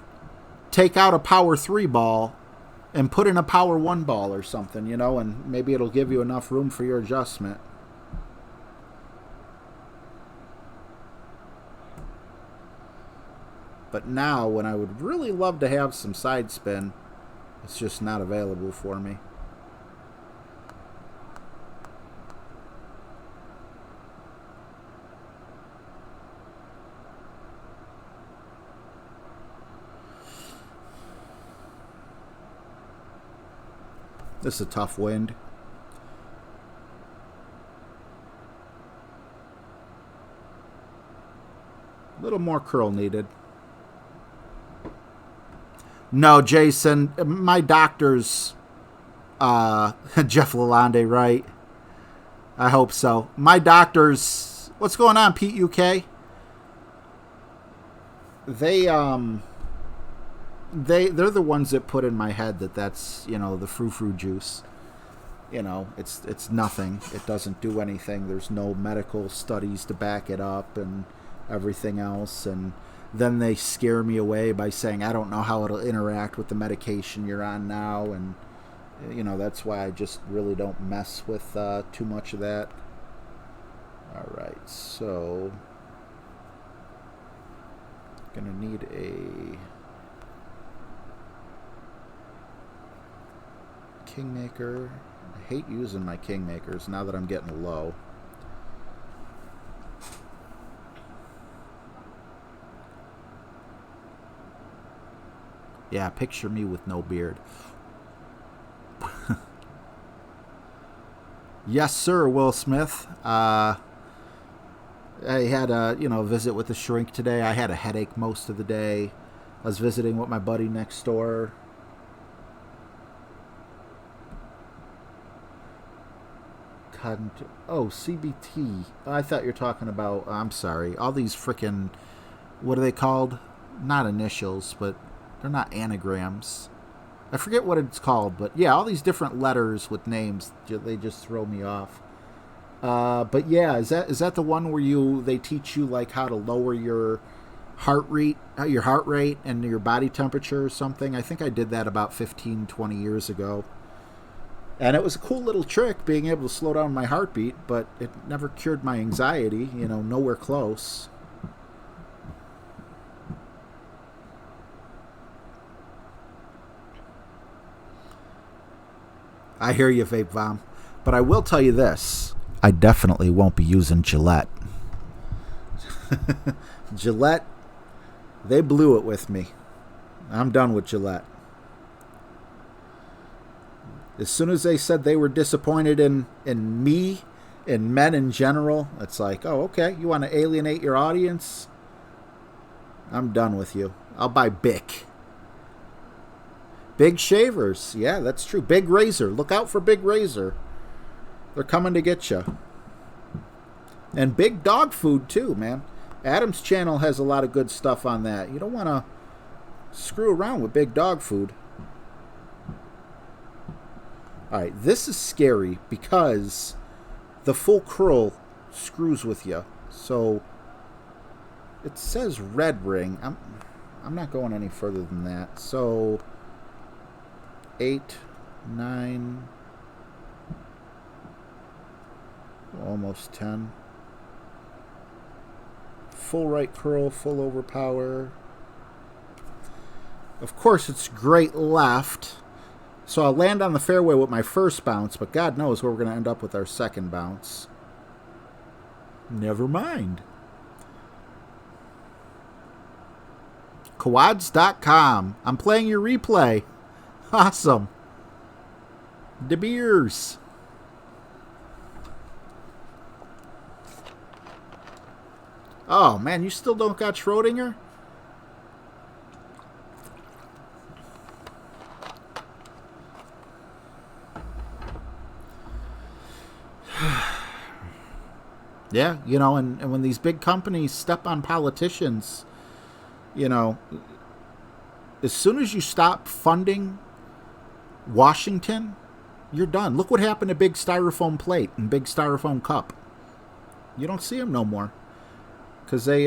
take out a power 3 ball and put in a power 1 ball or something, you know, and maybe it'll give you enough room for your adjustment. But now, when I would really love to have some side spin, it's just not available for me. This is a tough wind. A little more curl needed. No, Jason, my doctor's Jeff Lalonde, right? I hope so. My doctor's, what's going on, Pete UK? They're the ones that put in my head that's, you know, the frou-frou juice. You know, it's nothing. It doesn't do anything. There's no medical studies to back it up and everything else, and then they scare me away by saying, I don't know how it'll interact with the medication you're on now. And, you know, that's why I just really don't mess with too much of that. All right, so going to need a Kingmaker. I hate using my Kingmakers now that I'm getting low. Yeah, picture me with no beard. Yes, sir, Will Smith. I had a visit with the shrink today. I had a headache most of the day. I was visiting with my buddy next door. CBT. I thought you were talking about. I'm sorry. All these frickin', what are they called? Not initials, but they're not anagrams. I forget what it's called, but yeah, all these different letters with names, they just throw me off. But yeah, is that the one where they teach you like how to lower your heart rate and your body temperature or something? I think I did that about 15-20 years ago. And it was a cool little trick, being able to slow down my heartbeat, but it never cured my anxiety, nowhere close. I hear you, Vape Vom. But I will tell you this. I definitely won't be using Gillette. Gillette, they blew it with me. I'm done with Gillette. As soon as they said they were disappointed in me and men in general, it's like, oh, okay, you want to alienate your audience? I'm done with you. I'll buy Bic. Big shavers. Yeah, that's true. Big razor. Look out for Big Razor. They're coming to get you. And big dog food, too, man. Adam's channel has a lot of good stuff on that. You don't want to screw around with big dog food. Alright, this is scary because the full curl screws with you. So, it says red ring. I'm not going any further than that. So, 8, 9, almost 10. Full right curl, full overpower. Of course, it's great left. So I'll land on the fairway with my first bounce, but God knows where we're going to end up with our second bounce. Never mind. Quads.com. I'm playing your replay. Awesome. De Beers. Oh, man, you still don't got Schrodinger? Yeah, you know, and when these big companies step on politicians, you know, as soon as you stop funding Washington, you're done. Look what happened to Big Styrofoam Plate and Big Styrofoam Cup. You don't see them no more. Because they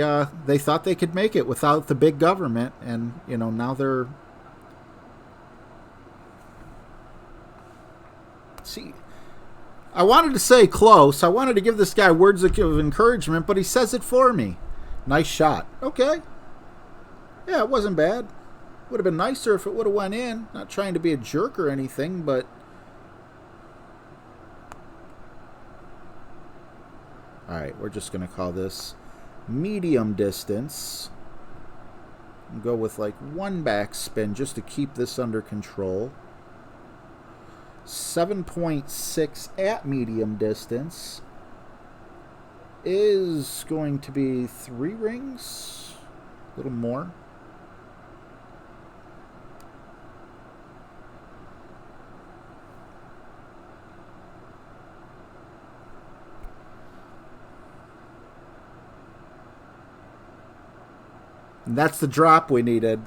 thought they could make it without the big government, and, you know, now they're... See, I wanted to say close. I wanted to give this guy words of encouragement, but he says it for me. Nice shot. Okay. Yeah, it wasn't bad. Would have been nicer if it would have went in. Not trying to be a jerk or anything, but... Alright, we're just going to call this medium distance. And go with like one backspin just to keep this under control. 7.6 at medium distance is going to be 3 rings, a little more. And that's the drop we needed.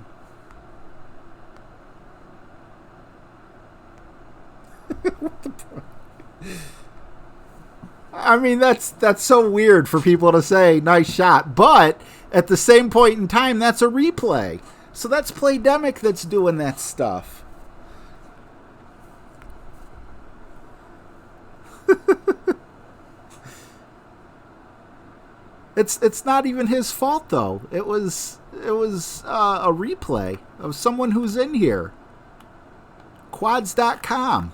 I mean, that's so weird for people to say, nice shot. But at the same point in time, that's a replay. So that's Playdemic that's doing that stuff. It's not even his fault, though. It was a replay of someone who's in here. Quads.com.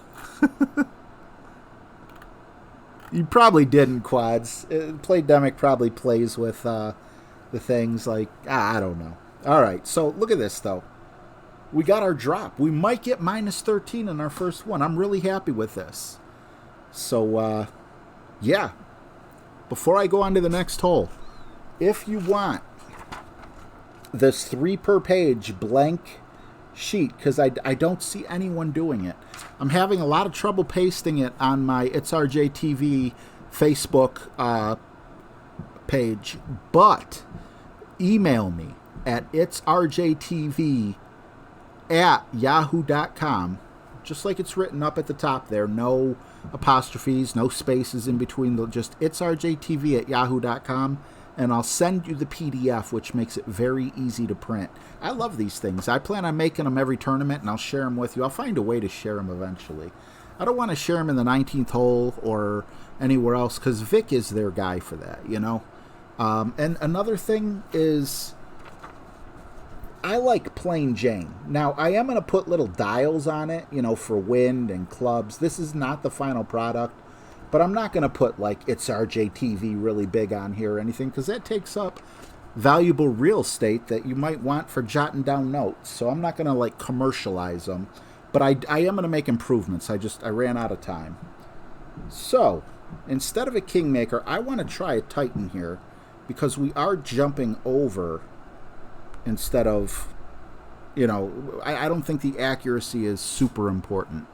You probably didn't, Quads. Playdemic probably plays with the things like, I don't know. All right, so look at this, though. We got our drop. We might get minus 13 in our first one. I'm really happy with this. So, yeah. Before I go on to the next hole, if you want this 3 per page blank sheet, because I don't see anyone doing it. I'm having a lot of trouble pasting it on my It's RJ TV Facebook page, but email me at itsrjtv@yahoo.com, just like it's written up at the top there. No apostrophes, no spaces in between, just itsrjtv@yahoo.com, and I'll send you the PDF, which makes it very easy to print. I love these things. I plan on making them every tournament, and I'll share them with you. I'll find a way to share them eventually. I don't want to share them in the 19th hole or anywhere else, because Vic is their guy for that, you know? And another thing is, I like plain Jane. Now, I am going to put little dials on it, you know, for wind and clubs. This is not the final product, But I'm not going to put, like, it's RJTV really big on here or anything, because that takes up valuable real estate that you might want for jotting down notes. So I'm not going to, like, commercialize them. But I am going to make improvements. I ran out of time. So, instead of a Kingmaker, I want to try a Titan here, because we are jumping over instead of, you know, I don't think the accuracy is super important.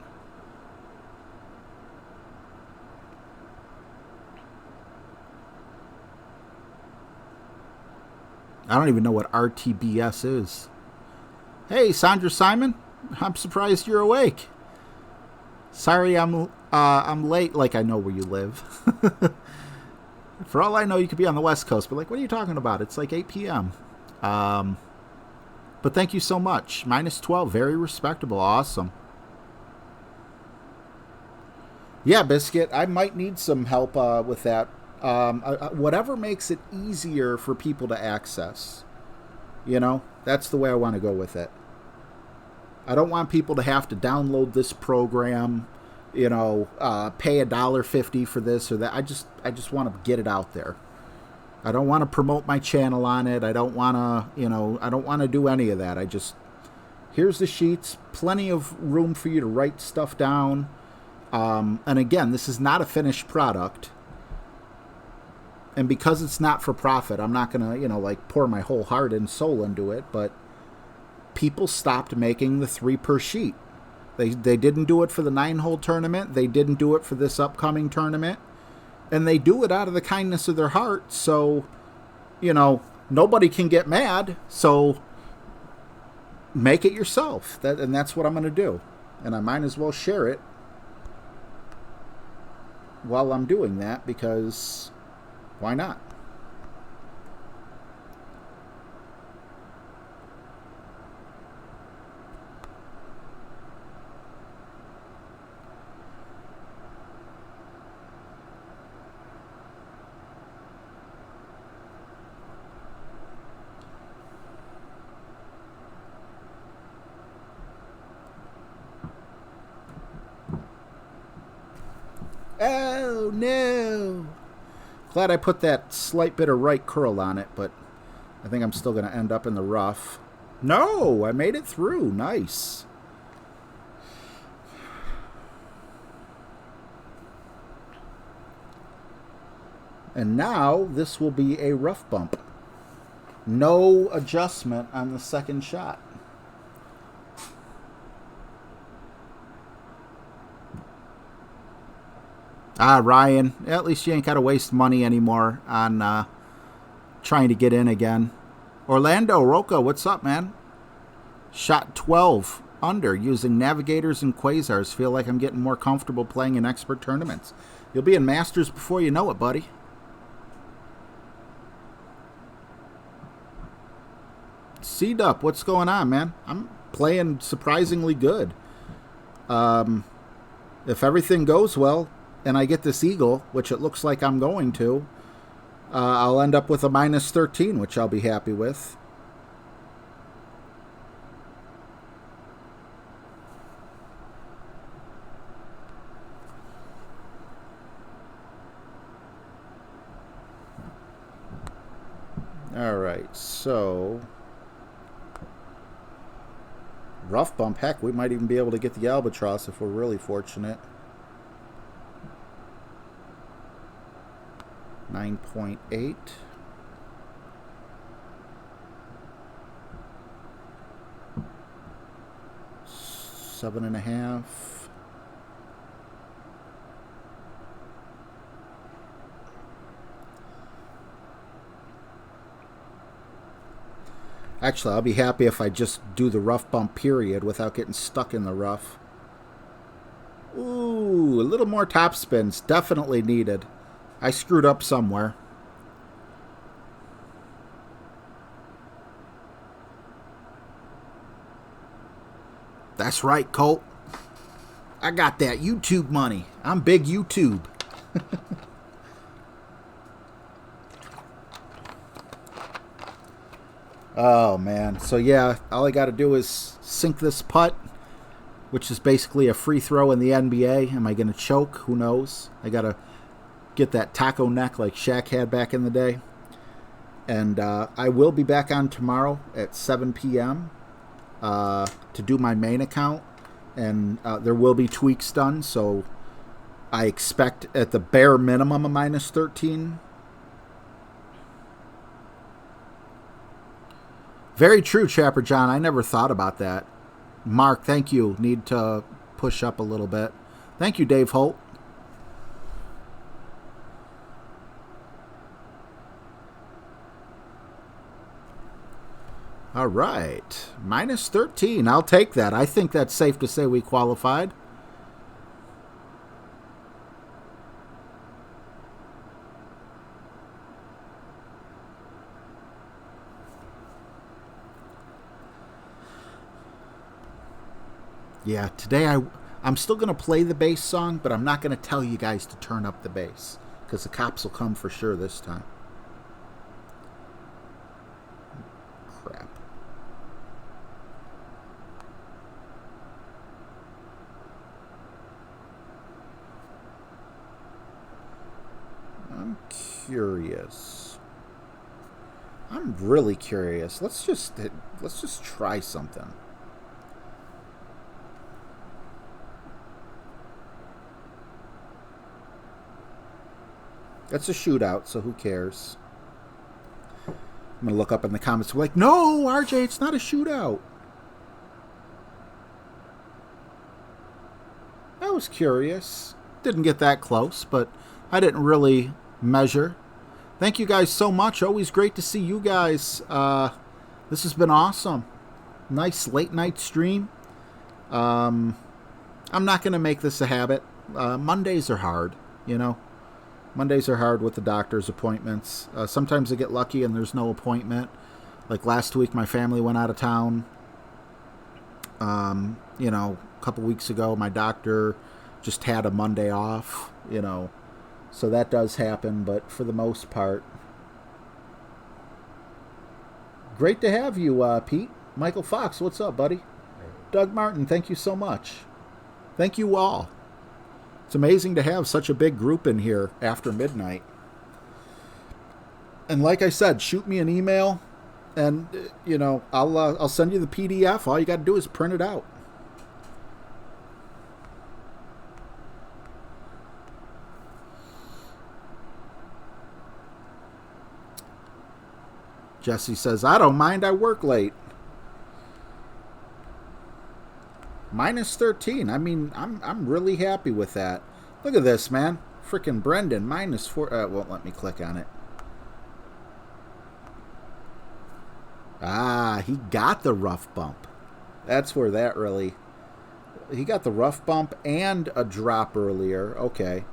I don't even know what RTBS is. Hey, Sandra Simon, I'm surprised you're awake. Sorry I'm late, like I know where you live. For all I know, you could be on the West Coast, but like, what are you talking about? It's like 8 p.m. But thank you so much. -12, very respectable, awesome. Yeah, Biscuit, I might need some help with that. Whatever makes it easier for people to access. You know, that's the way I want to go with it. I don't want people to have to download this program, you know, pay $1.50 for this or that. I just want to get it out there. I don't want to promote my channel on it. I don't want to, you know, I don't want to do any of that. Here's the sheets, plenty of room for you to write stuff down. And again, this is not a finished product. And because it's not for profit, I'm not going to, you know, like pour my whole heart and soul into it. But people stopped making the 3 per sheet. They didn't do it for the 9-hole tournament. They didn't do it for this upcoming tournament. And they do it out of the kindness of their heart. So, you know, nobody can get mad. So make it yourself. And that's what I'm going to do. And I might as well share it while I'm doing that, because why not? Oh, no. Glad I put that slight bit of right curl on it, but I think I'm still going to end up in the rough. No, I made it through. Nice. And now this will be a rough bump. No adjustment on the second shot. Ah, Ryan, at least you ain't got to waste money anymore on trying to get in again. Orlando, Roca, what's up, man? Shot 12 under using navigators and quasars. Feel like I'm getting more comfortable playing in expert tournaments. You'll be in Masters before you know it, buddy. C-Dup, what's going on, man? I'm playing surprisingly good. If everything goes well, and I get this eagle, which it looks like I'm going to, I'll end up with a -13, which I'll be happy with. All right, so rough bump. Heck, we might even be able to get the albatross if we're really fortunate. 9.8. Seven and a half. Actually, I'll be happy if I just do the rough bump period without getting stuck in the rough. Ooh, a little more top spins. Definitely needed. I screwed up somewhere. That's right, Colt. I got that YouTube money. I'm big YouTube. Oh, man. So, yeah, all I got to do is sink this putt, which is basically a free throw in the NBA. Am I going to choke? Who knows? I got to get that taco neck like Shaq had back in the day. And I will be back on tomorrow at 7 p.m. To do my main account. And there will be tweaks done, so I expect at the bare minimum a minus 13. Very true, Chapper John. I never thought about that. Mark, thank you. Need to push up a little bit. Thank you, Dave Holt. All right. Minus 13. I'll take that. I think that's safe to say we qualified. Yeah, today I'm still going to play the bass song, but I'm not going to tell you guys to turn up the bass because the cops will come for sure this time. Crap. I'm curious. I'm really curious. Let's just try something. That's a shootout, so who cares? I'm going to look up in the comments. We're like, no, RJ, it's not a shootout. I was curious. Didn't get that close, but I didn't really measure. Thank you guys so much. Always great to see you guys. This has been awesome. Nice late night stream. I'm not going to make this a habit. Mondays are hard, you know. Mondays are hard with the doctor's appointments. Sometimes I get lucky and there's no appointment. Like last week, my family went out of town. You know, a couple weeks ago, my doctor just had a Monday off, you know. So that does happen, but for the most part. Great to have you, Pete. Michael Fox, what's up, buddy? Doug Martin, thank you so much. Thank you all. It's amazing to have such a big group in here after midnight. And like I said, shoot me an email, and you know I'll send you the PDF. All you got to do is print it out. Jesse says, "I don't mind. I work late." Minus 13. I mean, I'm really happy with that. Look at this, man. Freaking Brendan. Minus 4. Won't let me click on it. Ah, he got the rough bump. That's where that really... He got the rough bump and a drop earlier. Okay.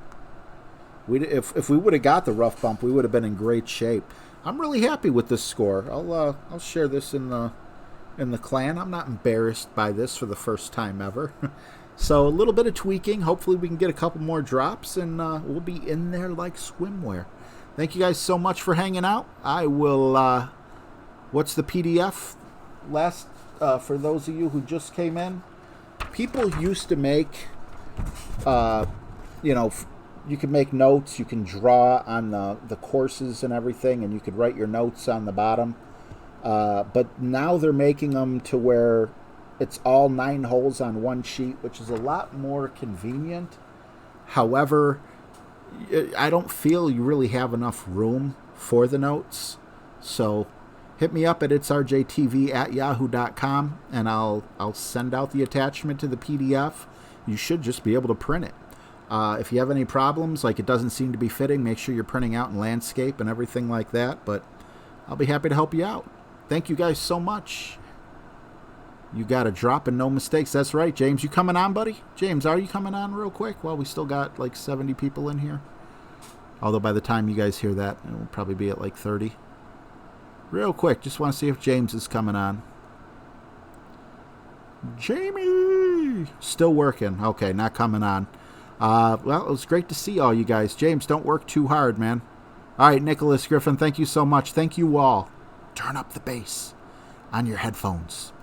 If we would have got the rough bump, we would have been in great shape. I'm really happy with this score. I'll share this in the clan. I'm not embarrassed by this for the first time ever. So a little bit of tweaking. Hopefully we can get a couple more drops and we'll be in there like swimwear. Thank you guys so much for hanging out. I will, what's the PDF? Last, for those of you who just came in, people used to make, you know, you can make notes, you can draw on the courses and everything, and you could write your notes on the bottom. But now they're making them to where it's all 9 holes on one sheet, which is a lot more convenient. However, I don't feel you really have enough room for the notes. So hit me up at itsrjtv@yahoo.com, and I'll send out the attachment to the PDF. You should just be able to print it. If you have any problems, like it doesn't seem to be fitting, make sure you're printing out in landscape and everything like that. But I'll be happy to help you out. Thank you guys so much. You got a drop and no mistakes. That's right, James. You coming on, buddy? James, are you coming on real quick? Well, we still got like 70 people in here. Although by the time you guys hear that, it will probably be at like 30. Real quick, just want to see if James is coming on. Jamie! Still working. Okay, not coming on. Well, it was great to see all you guys. James, don't work too hard, man. All right, Nicholas Griffin, thank you so much. Thank you all. Turn up the bass on your headphones.